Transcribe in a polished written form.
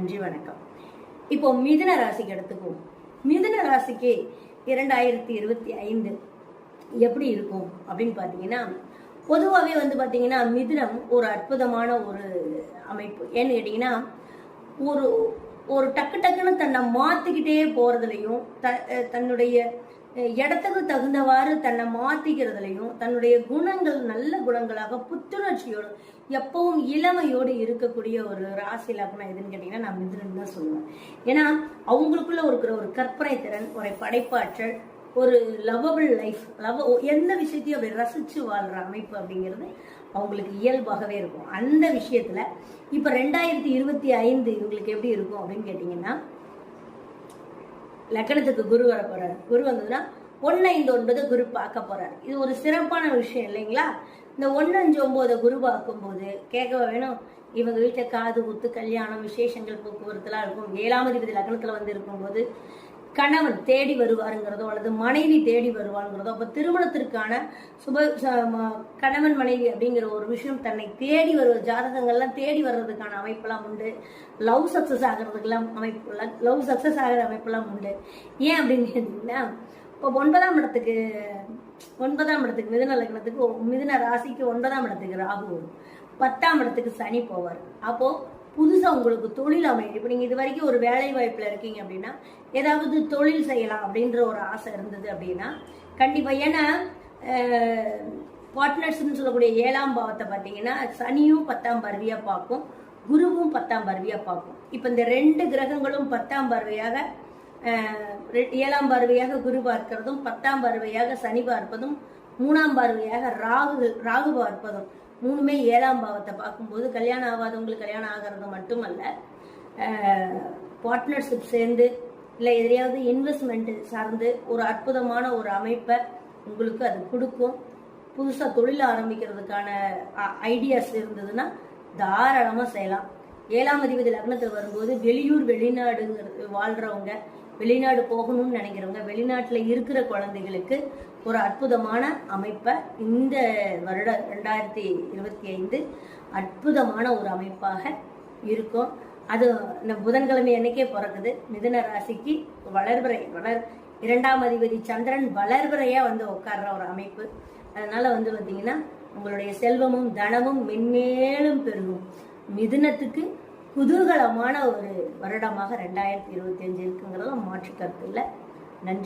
நன்றி, வணக்கம். இப்போ மிதுன ராசிக்கு எடுத்துக்குவோம். மிதுன ராசிக்கு 2025 எப்படி இருக்கும் அப்படின்னு பாத்தீங்கன்னா, பொதுவாகவே பாத்தீங்கன்னா மிதுனம் ஒரு அற்புதமான ஒரு அமைப்பு. ஏன்னு கேட்டீங்கன்னா, ஒரு ஒரு டக்கு டக்குன்னு தன்னை மாத்திக்கிட்டே போறதுலையும் தன்னுடைய இடத்துக்கு தகுந்தவாறு தன்னை மாத்திக்கிறதுலையும் தன்னுடைய குணங்கள் நல்ல குணங்களாக புத்துணர்ச்சியோடு எப்பவும் இளமையோடு இருக்கக்கூடிய ஒரு ராசி லக்னம் எதுன்னு கேட்டீங்கன்னா நான் மிதுனம் தான் சொல்லுவேன். ஏன்னா அவங்களுக்குள்ள இருக்கிற ஒரு கற்பனை திறன், ஒரு படைப்பாற்றல், ஒரு லவ்வபிள் லைஃப், எந்த விஷயத்தையும் அப்படி ரசிச்சு வாழ்ற அமைப்பு அப்படிங்கிறது அவங்களுக்கு இயல்பாகவே இருக்கும். அந்த விஷயத்துல இப்ப 2025 இவங்களுக்கு எப்படி இருக்கும் அப்படின்னு கேட்டீங்கன்னா, லக்கணத்துக்கு குரு வர போறாரு. குரு வந்ததுன்னா 1-5-9 குரு பார்க்க போறாரு. இது ஒரு சிறப்பான விஷயம் இல்லைங்களா? இந்த 1-5-9 குரு பார்க்கும் போது கேட்க வேணும், இவங்க வீட்டுல காது குத்து, கல்யாணம், விசேஷங்கள், போக்குவரத்துலாம் இருக்கும். 7ஆம் அதிபதி லக்னத்துல இருக்கும்போது கணவன் தேடி வருவாருங்கிறதோ அல்லது மனைவி தேடி வருவாருங்கிறதோ, அப்ப திருமணத்திற்கான கணவன் மனைவி அப்படிங்கிற ஒரு விஷயம் தன்னை தேடி வருவது, ஜாதகங்கள்லாம் தேடி வர்றதுக்கான அமைப்பெல்லாம் உண்டு. லவ் சக்சஸ் ஆகிறதுக்கெல்லாம் அமைப்பெல்லாம் உண்டு. ஏன் அப்படின்னு கேட்டீங்கன்னா, இப்போ 9ஆம் இடத்துக்கு மிதுன லக்னத்துக்கு, மிதுன ராசிக்கு 9ஆம் இடத்துக்கு ராகு வரும், 10ஆம் இடத்துக்கு சனி போவார். அப்போ புதுசா உங்களுக்கு தொழில் அமையும். இப்போ நீங்க இது வரைக்கும் ஒரு வேலை வாய்ப்புல இருக்கீங்க அப்படின்னா, ஏதாவது தொழில் செய்யலாம் அப்படின்ற ஒரு ஆசை இருந்தது அப்படின்னா கண்டிப்பா. ஏன்னா பார்ட்னர்ஸ்ன்னு சொல்லக்கூடிய 7ஆம் பாவத்தை பார்த்தீங்கன்னா சனியும் 10ஆம் பார்வையா பார்க்கும், குருவும் 10ஆம் பார்வையா பார்க்கும். இப்ப இந்த 2 கிரகங்களும் 10ஆம் பார்வையாக, 7ஆம் பார்வையாக குரு பார்க்கிறதும், 10ஆம் பார்வையாக சனி பார்ப்பதும், 3ஆம் பார்வையாக ராகு பார்ப்பதும், மூணுமே 7ஆம் பாவத்தை பார்க்கும்போது கல்யாணம் ஆகாதவங்களுக்கு கல்யாணம் ஆகிறது மட்டுமல்ல, பார்ட்னர்ஷிப் சேர்ந்து இல்லை எதையாவது இன்வெஸ்ட்மெண்ட் சார்ந்து ஒரு அற்புதமான ஒரு அமைப்பை உங்களுக்கு அது கொடுக்கும். புதுசாக தொழில் ஆரம்பிக்கிறதுக்கான ஐடியாஸ் இருந்ததுன்னா தாராளமாக செய்யலாம். 7ஆம் அதிபதி லக்னத்தில் வரும்போது வெளியூர் வெளிநாடுங்கிறது வாழ்றவங்க, வெளிநாடு போகணும்னு நினைக்கிறவங்க, வெளிநாட்டில் இருக்கிற குழந்தைகளுக்கு ஒரு அற்புதமான அமைப்பை இந்த வருடம் 2025 அற்புதமான ஒரு அமைப்பாக இருக்கும். அது புதன்கிழமை அன்னைக்கே பிறக்குது. மிதுன ராசிக்கு வளர்பிறை 2ஆம் அதிபதி சந்திரன் வளர்பிறையா உட்கார்ற ஒரு அமைப்பு. அதனால பார்த்தீங்கன்னா உங்களுடைய செல்வமும் தனமும் மென்மேலும் பெருகும். மிதுனத்துக்கு குதூகலமான ஒரு வருடமாக 2025 இருக்குங்கிறதுல மாற்று கருத்து இல்லை. நன்றி.